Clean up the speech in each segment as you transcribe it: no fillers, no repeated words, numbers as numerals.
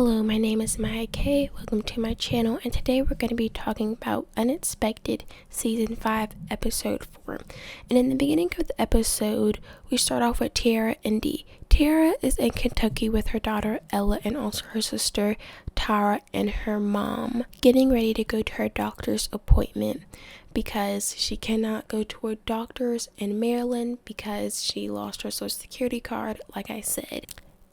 Hello, my name is Maya K. Welcome to my channel, and today we're going to be talking about Unexpected Season 5, Episode 4. And in the beginning of the episode, we start off with Tiara and Dee. Tiara is in Kentucky with her daughter Ella and also her sister Tara and her mom, getting ready to go to her doctor's appointment because she cannot go to her doctor's in Maryland because she lost her social security card, like I said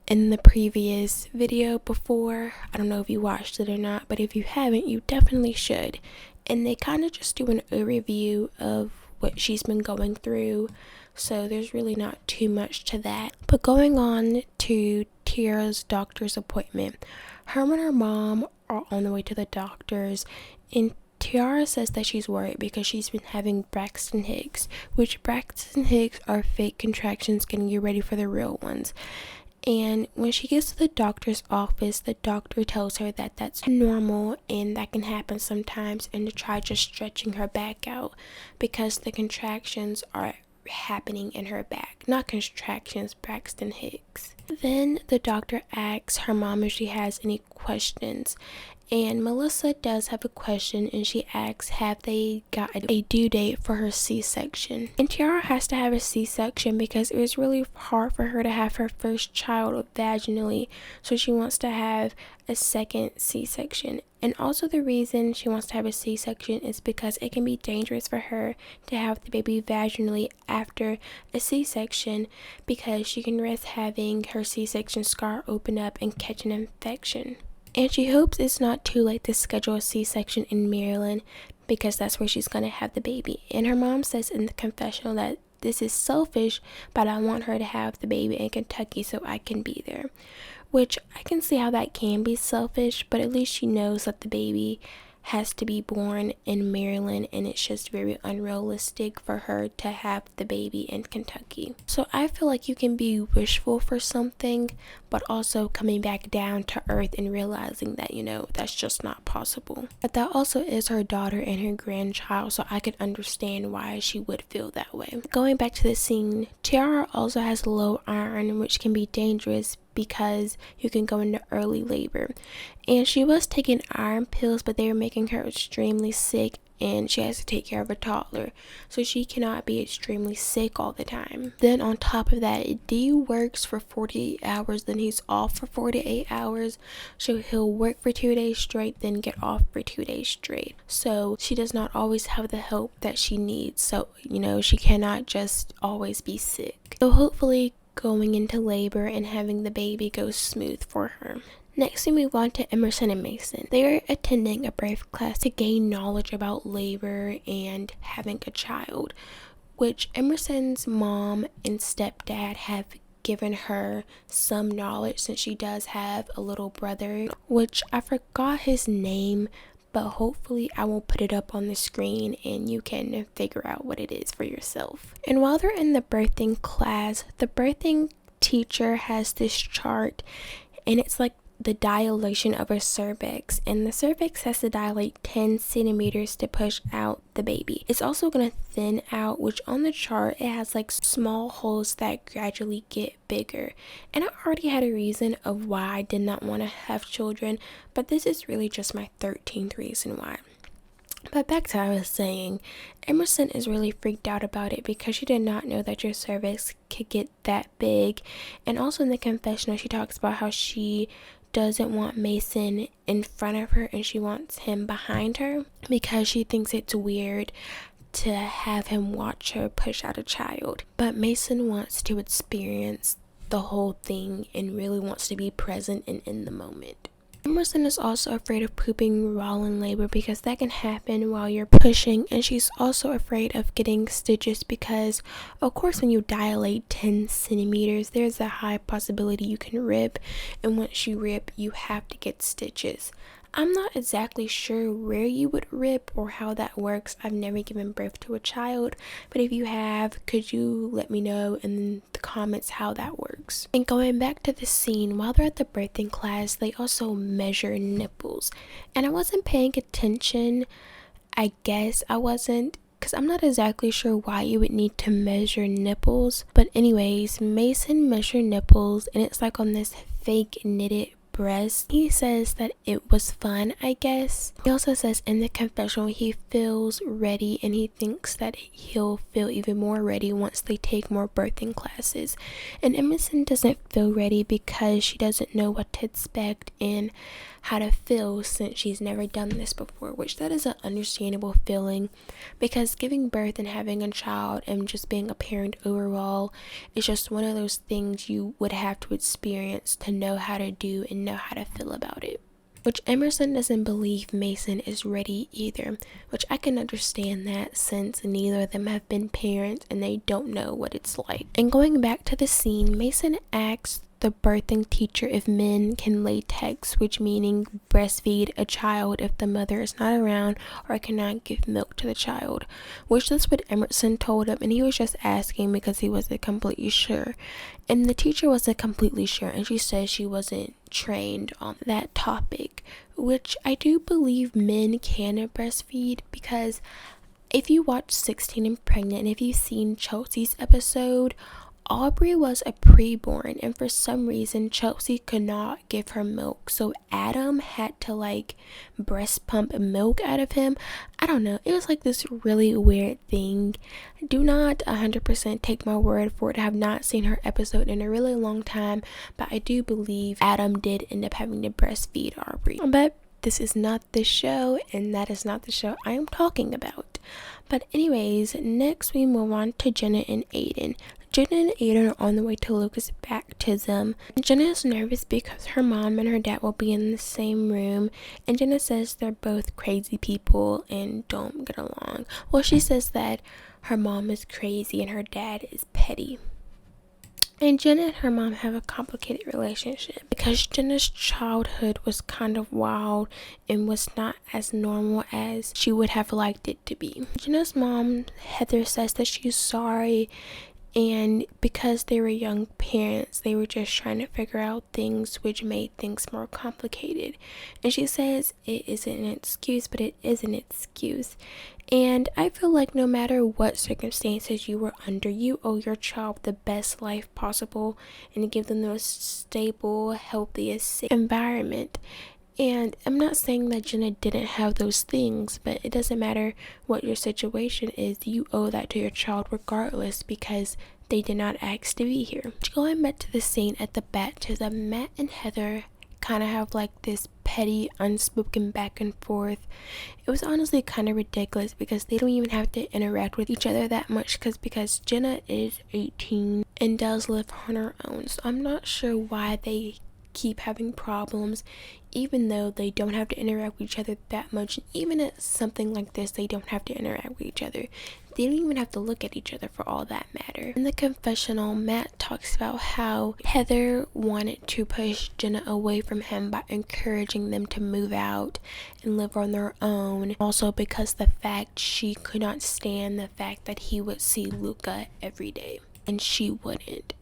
in the previous video before. I don't know if you watched it or not, but if you haven't, you definitely should. And they kind of just do an overview of what she's been going through, so there's really not too much to that. But going on to Tiara's doctor's appointment, her and her mom are on the way to the doctor's, and Tiara says that she's worried because she's been having Braxton Hicks, which Braxton Hicks are fake contractions getting you ready for the real ones. And when she gets to the doctor's office, the doctor tells her that that's normal and that can happen sometimes, and to try just stretching her back out because the contractions are happening in her back. Not contractions, Braxton Hicks. Then the doctor asks her mom if she has any questions, and Melissa does have a question, and she asks have they got a due date for her C-section. And Tiara has to have a C-section because it was really hard for her to have her first child vaginally, so she wants to have a second C-section. And also the reason she wants to have a C-section is because it can be dangerous for her to have the baby vaginally after a C-section, because she can risk having her C-section scar open up and catch an infection. And she hopes it's not too late to schedule a C-section in Maryland because that's where she's going to have the baby. And her mom says in the confessional that this is selfish, but I want her to have the baby in Kentucky so I can be there. Which I can see how that can be selfish, but at least she knows that the baby has to be born in Maryland, and it's just very unrealistic for her to have the baby in Kentucky. So I feel like you can be wishful for something, but also coming back down to earth and realizing that, that's just not possible. But that also is her daughter and her grandchild, so I could understand why she would feel that way. Going back to the scene, Tiara also has low iron, which can be dangerous because you can go into early labor. And she was taking iron pills, but they were making her extremely sick, and she has to take care of a toddler, so she cannot be extremely sick all the time. Then on top of that, Dee works for 48 hours, then he's off for 48 hours, so he'll work for 2 days straight, then get off for 2 days straight. So she does not always have the help that she needs, so she cannot just always be sick. So hopefully going into labor and having the baby goes smooth for her. Next, we move on to Emersyn and Mason. They are attending a birth class to gain knowledge about labor and having a child, which Emersyn's mom and stepdad have given her some knowledge since she does have a little brother, which I forgot his name, but hopefully I will put it up on the screen and you can figure out what it is for yourself. And while they're in the birthing class, the birthing teacher has this chart, and it's like the dilation of a cervix, and the cervix has to dilate 10 centimeters to push out the baby. It's also going to thin out, which on the chart it has like small holes that gradually get bigger. And I already had a reason of why I did not want to have children, but this is really just my 13th reason why. But back to what I was saying, Emersyn is really freaked out about it because she did not know that your cervix could get that big. And also in the confessional, she talks about how she doesn't want Mason in front of her and she wants him behind her because she thinks it's weird to have him watch her push out a child. But Mason wants to experience the whole thing and really wants to be present and in the moment. Emersyn is also afraid of pooping while in labor because that can happen while you're pushing, and she's also afraid of getting stitches because, of course, when you dilate 10 centimeters, there's a high possibility you can rip, and once you rip, you have to get stitches. I'm not exactly sure where you would rip or how that works. I've never given birth to a child, but if you have, could you let me know in the comments how that works? And going back to the scene, while they're at the birthing class, they also measure nipples. And I wasn't paying attention. I guess I wasn't, because I'm not exactly sure why you would need to measure nipples. But anyways, Mason measured nipples, and it's like on this fake knitted breast. He says that it was fun, I guess. He also says in the confessional he feels ready, and he thinks that he'll feel even more ready once they take more birthing classes. And Emersyn doesn't feel ready because she doesn't know what to expect and how to feel since she's never done this before, which that is an understandable feeling, because giving birth and having a child and just being a parent overall is just one of those things you would have to experience to know how to do and know how to feel about it. Which Emersyn doesn't believe Mason is ready either, which I can understand that since neither of them have been parents and they don't know what it's like. And going back to the scene, Mason asks the birthing teacher if men can latex, which meaning breastfeed a child if the mother is not around or cannot give milk to the child, which is what Emersyn told him, and he was just asking because he wasn't completely sure. And the teacher wasn't completely sure, and she said she wasn't trained on that topic, which I do believe men can breastfeed, because if you watch 16 and Pregnant, and if you've seen Chelsea's episode, Aubrey was a preborn, and for some reason Chelsea could not give her milk, so Adam had to breast pump milk out of him. I don't know, it was this really weird thing. Do not 100% take my word for it. I have not seen her episode in a really long time, but I do believe Adam did end up having to breastfeed Aubrey. But this is not the show, and that is not the show I am talking about. But anyways, next we move on to Jenna and Aiden. Jenna and Aiden are on the way to Luca's baptism. Jenna is nervous because her mom and her dad will be in the same room, and Jenna says they're both crazy people and don't get along. Well, she says that her mom is crazy and her dad is petty. And Jenna and her mom have a complicated relationship because Jenna's childhood was kind of wild and was not as normal as she would have liked it to be. Jenna's mom, Heather, says that she's sorry, and because they were young parents, they were just trying to figure out things, which made things more complicated. And she says it isn't an excuse, but it is an excuse. And I feel like no matter what circumstances you were under, you owe your child the best life possible and give them the most stable, healthiest, safe environment. And I'm not saying that Jenna didn't have those things, but it doesn't matter what your situation is, you owe that to your child regardless, because they did not ask to be here. Going back to the scene at the baptism, Matt and Heather kind of have this petty, unspoken back and forth. It was honestly kind of ridiculous because they don't even have to interact with each other that much, because Jenna is 18 and does live on her own. So I'm not sure why they keep having problems, even though they don't have to interact with each other that much. Even at something like this, they don't have to interact with each other. They don't even have to look at each other for all that matter. In the confessional, Matt talks about how Heather wanted to push Jenna away from him by encouraging them to move out and live on their own. Also because the fact she could not stand the fact that he would see Luca every day and she wouldn't.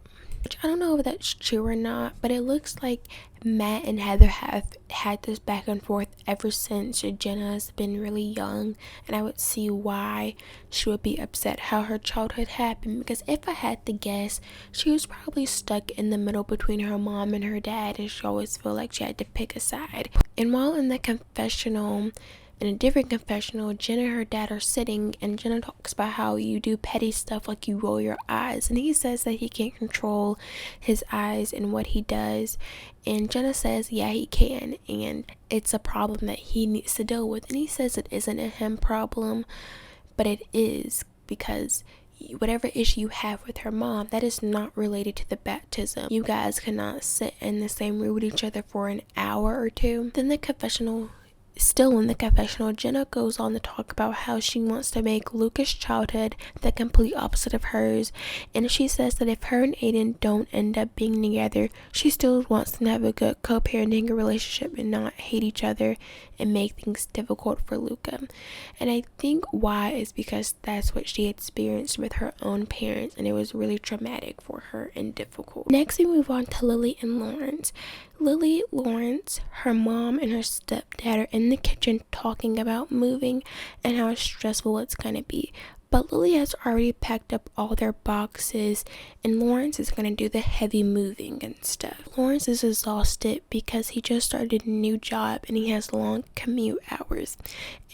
Which I don't know if that's true or not, but it looks like Matt and Heather have had this back and forth ever since Jenna's been really young, and I would see why she would be upset how her childhood happened, because if I had to guess, she was probably stuck in the middle between her mom and her dad, and she always felt like she had to pick a side. And while in the confessional, in a different confessional, Jenna and her dad are sitting, and Jenna talks about how you do petty stuff like you roll your eyes, and he says that he can't control his eyes and what he does, and Jenna says yeah he can, and it's a problem that he needs to deal with. And he says it isn't a him problem, but it is, because whatever issue you have with her mom, that is not related to the baptism. You guys cannot sit in the same room with each other for an hour or two. Then the confessional, still in the confessional, Jenna goes on to talk about how she wants to make Luca's childhood the complete opposite of hers, and she says that if her and Aiden don't end up being together, she still wants them to have a good co-parenting relationship and not hate each other and make things difficult for Luca. And I think why is because that's what she experienced with her own parents, and it was really traumatic for her and difficult. Next we move on to Lily and Lawrence. Lily, Lawrence, her mom, and her stepdad are in the kitchen talking about moving and how stressful it's gonna be. But Lily has already packed up all their boxes, and Lawrence is going to do the heavy moving and stuff. Lawrence is exhausted because he just started a new job and he has long commute hours.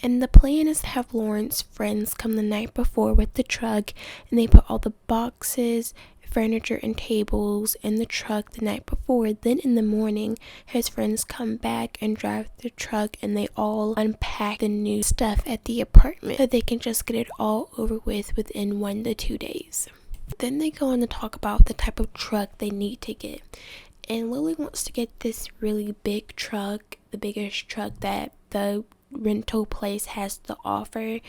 And the plan is to have Lawrence's friends come the night before with the truck, and they put all the boxes, furniture, and tables in the truck the night before. Then in the morning, his friends come back and drive the truck, and they all unpack the new stuff at the apartment so they can just get it all over with within 1 to 2 days. Then they go on to talk about the type of truck they need to get. And Lily wants to get this really big truck, the biggest truck that the rental place has to offer.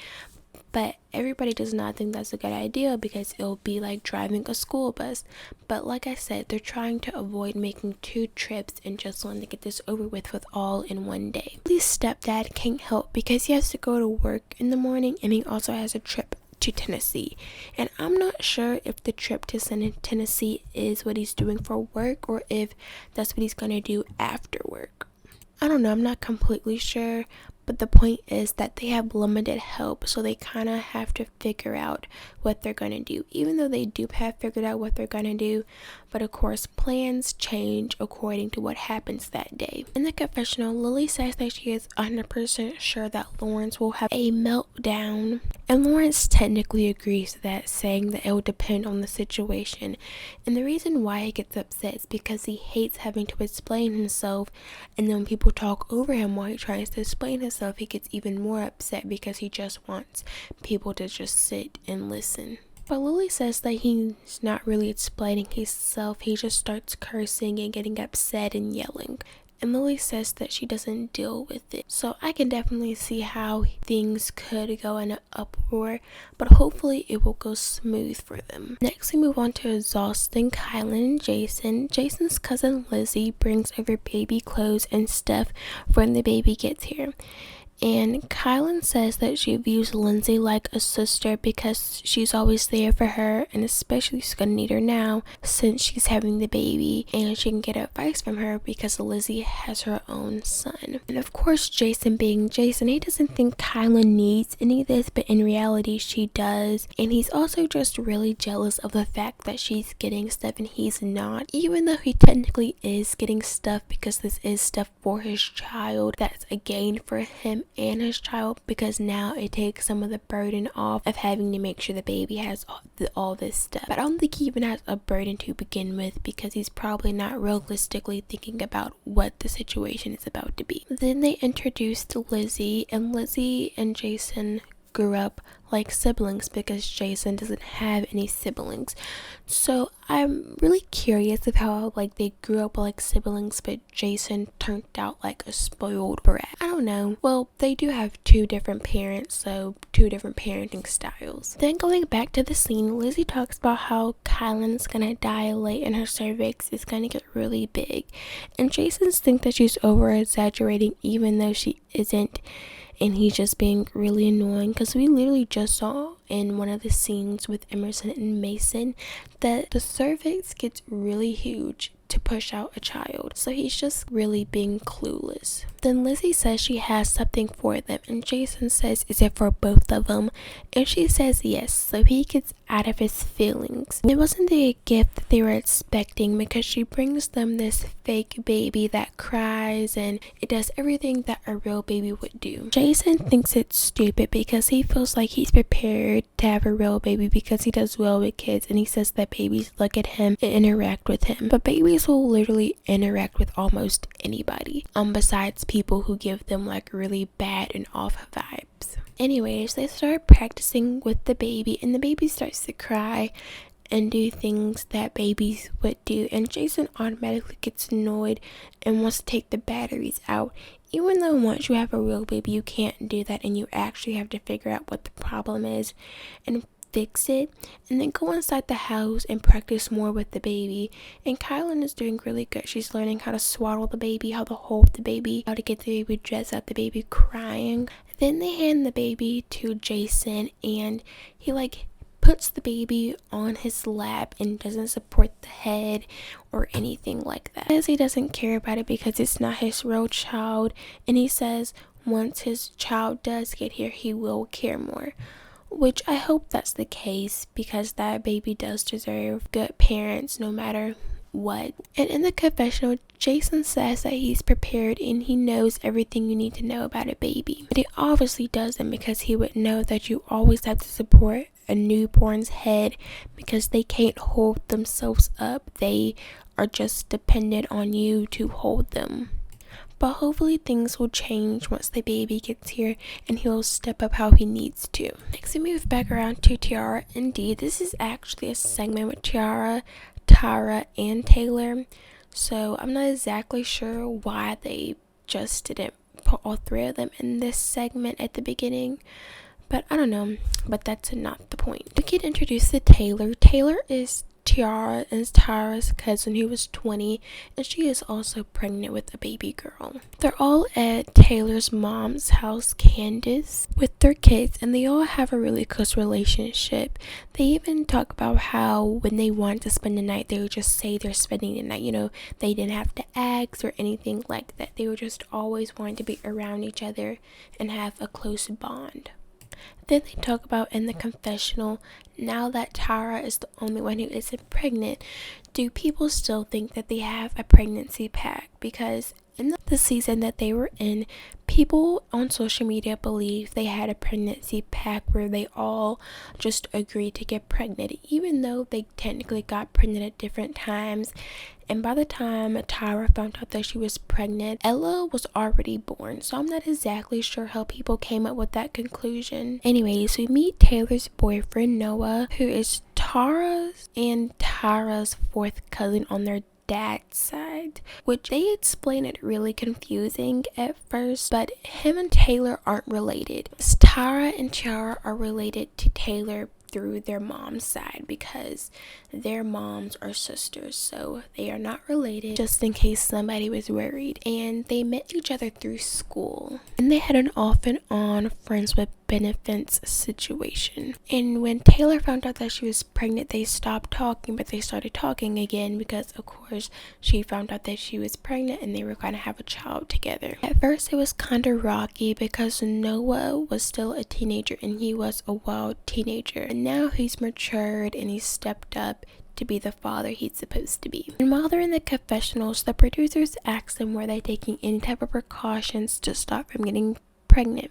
But everybody does not think that's a good idea because it'll be like driving a school bus. But like I said, they're trying to avoid making 2 trips and just wanting to get this over with all in 1 day. Lily's stepdad can't help because he has to go to work in the morning, and he also has a trip to Tennessee. And I'm not sure if the trip to Tennessee is what he's doing for work or if that's what he's gonna do after work. I don't know, I'm not completely sure. But the point is that they have limited help, so they kind of have to figure out what they're going to do, even though they do have figured out what they're going to do. But of course, plans change according to what happens that day. In the confessional, Lily says that she is 100% sure that Lawrence will have a meltdown. And Lawrence technically agrees to that, saying that it will depend on the situation. And the reason why he gets upset is because he hates having to explain himself, and then when people talk over him while he tries to explain himself, he gets even more upset because he just wants people to just sit and listen. But Lily says that he's not really explaining himself, he just starts cursing and getting upset and yelling. And Lily says that she doesn't deal with it. So I can definitely see how things could go in an uproar, but hopefully it will go smooth for them. Next we move on to exhausting Kylan and Jason. Jason's cousin Lizzie brings over baby clothes and stuff when the baby gets here. And Kylan says that she views Lindsay like a sister because she's always there for her, and especially she's gonna need her now since she's having the baby, and she can get advice from her because Lizzie has her own son. And of course, Jason being Jason, he doesn't think Kylan needs any of this, but in reality she does. And he's also just really jealous of the fact that she's getting stuff and he's not, even though he technically is getting stuff because this is stuff for his child. That's a gain for him and his child because now it takes some of the burden off of having to make sure the baby has all this stuff. But I don't think he even has a burden to begin with because he's probably not realistically thinking about what the situation is about to be. Then they introduced Lizzie, and Lizzie and Jason grew up like siblings because Jason doesn't have any siblings. So I'm really curious of how like they grew up like siblings, but Jason turned out like a spoiled brat. I don't know. Well, they do have 2 different parents, so 2 different parenting styles. Then going back to the scene, Lizzie talks about how Kylan's gonna dilate and her cervix is gonna get really big. And Jason thinks that she's over exaggerating even though she isn't. And he's just being really annoying because we literally just saw in one of the scenes with Emersyn and Mason that the cervix gets really huge to push out a child. So he's just really being clueless. Then Lizzie says she has something for them, and Jason says, is it for both of them? And she says yes, so he gets out of his feelings. It wasn't the gift that they were expecting because she brings them this fake baby that cries and it does everything that a real baby would do. Jason thinks it's stupid because he feels like he's prepared to have a real baby because he does well with kids, and he says that babies look at him and interact with him. But babies will literally interact with almost anybody, besides people who give them like really bad and off vibes. Anyways, they start practicing with the baby, and the baby starts to cry and do things that babies would do, and Jason automatically gets annoyed and wants to take the batteries out, even though once you have a real baby you can't do that, and you actually have to figure out what the problem is and fix it, and then go inside the house and practice more with the baby. And Kylan is doing really good. She's learning how to swaddle the baby, how to hold the baby, how to get the baby dressed without the baby crying. Then they hand the baby to Jason, and he like puts the baby on his lap and doesn't support the head or anything like that. He says he doesn't care about it because it's not his real child, and he says once his child does get here he will care more. which I hope that's the case because that baby does deserve good parents no matter what. And in the confessional, Jason says that he's prepared and he knows everything you need to know about a baby. But he obviously doesn't, because he would know that you always have to support a newborn's head because they can't hold themselves up. They are just dependent on you to hold them. But hopefully things will change once the baby gets here and he'll step up how he needs to. Next we move back around to Tiara. Indeed, this is actually a segment with Tiara, Tara, and Taylor. So I'm not exactly sure why they just didn't put all three of them in this segment at the beginning. But I don't know, but that's not the point. We get introduced to Taylor. Taylor is Tiara and Tara's cousin who was 20, and she is also pregnant with a baby girl. They're all at Taylor's mom's house, Candace, with their kids, and they all have a really close relationship. They even talk about how when they want to spend the night, they would just say they're spending the night. You know, they didn't have to ask or anything like that. They were just always wanting to be around each other and have a close bond. Then they talk about in the confessional, now that Tara is the only one who isn't pregnant, do people still think that they have a pregnancy pact? Because in the season that they were in, people on social media believe they had a pregnancy pact where they all just agreed to get pregnant, even though they technically got pregnant at different times. And by the time Tara found out that she was pregnant, Ella was already born. So I'm not exactly sure how people came up with that conclusion. Anyways, we meet Taylor's boyfriend, Noah, who is Tara's and Tara's fourth cousin on their dad's side, which they explain it really confusing at first, but him and Taylor aren't related. Tara and Tiara are related to Taylor through their mom's side because their moms are sisters, so they are not related, just in case somebody was worried. And they met each other through school, and they had an off and on friends with benefits situation. And when Taylor found out that she was pregnant, they stopped talking, but they started talking again because of course she found out that she was pregnant and they were going to have a child together. At first it was kind of rocky because Noah was still a teenager and he was a wild teenager, and now he's matured and he's stepped up to be the father he's supposed to be. And while they're in the confessionals, the producers asked them were they taking any type of precautions to stop from getting pregnant.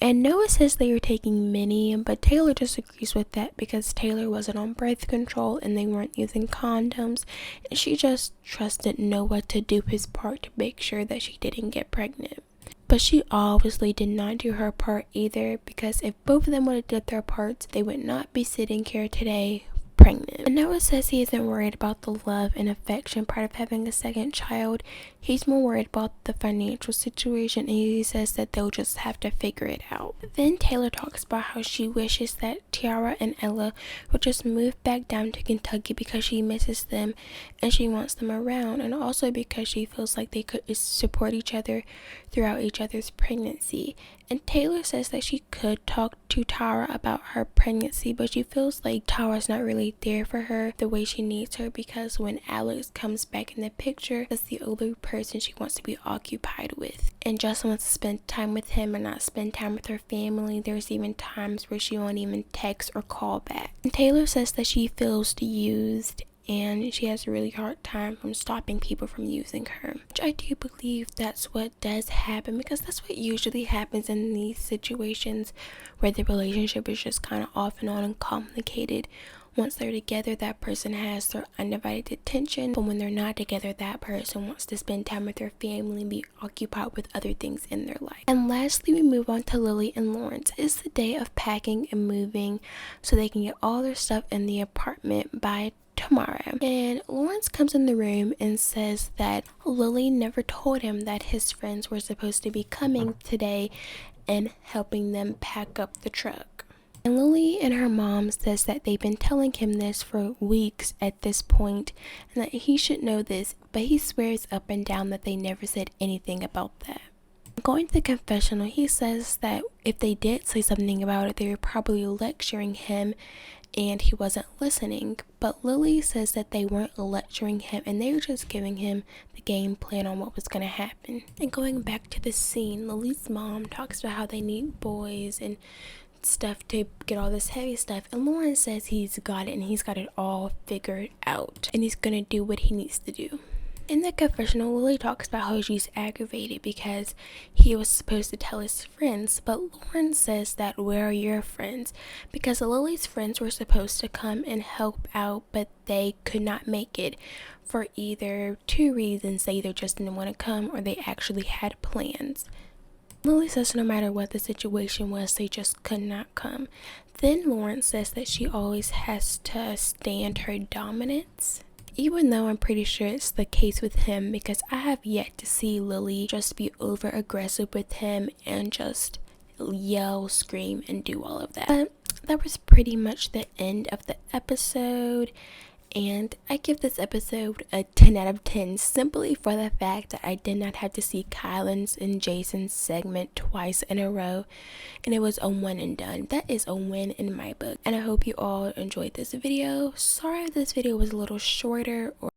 And Noah says they were taking many, but Taylor disagrees with that because Taylor wasn't on birth control and they weren't using condoms, and she just trusted Noah to do his part to make sure that she didn't get pregnant. But she obviously did not do her part either, because if both of them would have did their parts, they would not be sitting here today pregnant. And Noah says he isn't worried about the love and affection part of having a second child. He's more worried about the financial situation, and he says that they'll just have to figure it out. Then Taylor talks about how she wishes that Tiara and Ella would just move back down to Kentucky because she misses them and she wants them around, and also because she feels like they could support each other throughout each other's pregnancy. And Taylor says that she could talk to Tara about her pregnancy, but she feels like Tara's not really there for her the way she needs her, because when Alex comes back in the picture, that's the only person she wants to be occupied with, and just wants to spend time with him and not spend time with her family. There's even times where she won't even text or call back. And Taylor says that she feels used and she has a really hard time from stopping people from using her, which I do believe that's what does happen, because that's what usually happens in these situations where the relationship is just kind of off and on and complicated. Once they're together, that person has their undivided attention, but when they're not together, that person wants to spend time with their family and be occupied with other things in their life. And lastly, we move on to Lily and Lawrence. It's the day of packing and moving so they can get all their stuff in the apartment by tomorrow. And Lawrence comes in the room and says that Lily never told him that his friends were supposed to be coming today and helping them pack up the truck. And Lily and her mom says that they've been telling him this for weeks at this point and that he should know this, but he swears up and down that they never said anything about that. Going to the confessional, he says that if they did say something about it, they were probably lecturing him and he wasn't listening. But Lily says that they weren't lecturing him and they were just giving him the game plan on what was going to happen. And going back to the scene, Lily's mom talks about how they need boys and stuff to get all this heavy stuff, and Lawrence says he's got it and he's got it all figured out and he's gonna do what he needs to do. In the confessional, Lily talks about how she's aggravated because he was supposed to tell his friends, but Lawrence says that where are your friends? Because Lily's friends were supposed to come and help out, but they could not make it for either two reasons. They either just didn't want to come or they actually had plans. Lily says no matter what the situation was, they just could not come. Then Lawrence says that she always has to stand her dominance. Even though I'm pretty sure it's the case with him, because I have yet to see Lily just be over aggressive with him and just yell, scream, and do all of that. But that was pretty much the end of the episode. And I give this episode a 10 out of 10 simply for the fact that I did not have to see Kylan's and Jason's segment twice in a row, and it was a one and done. That is a win in my book, and I hope you all enjoyed this video. Sorry if this video was a little shorter or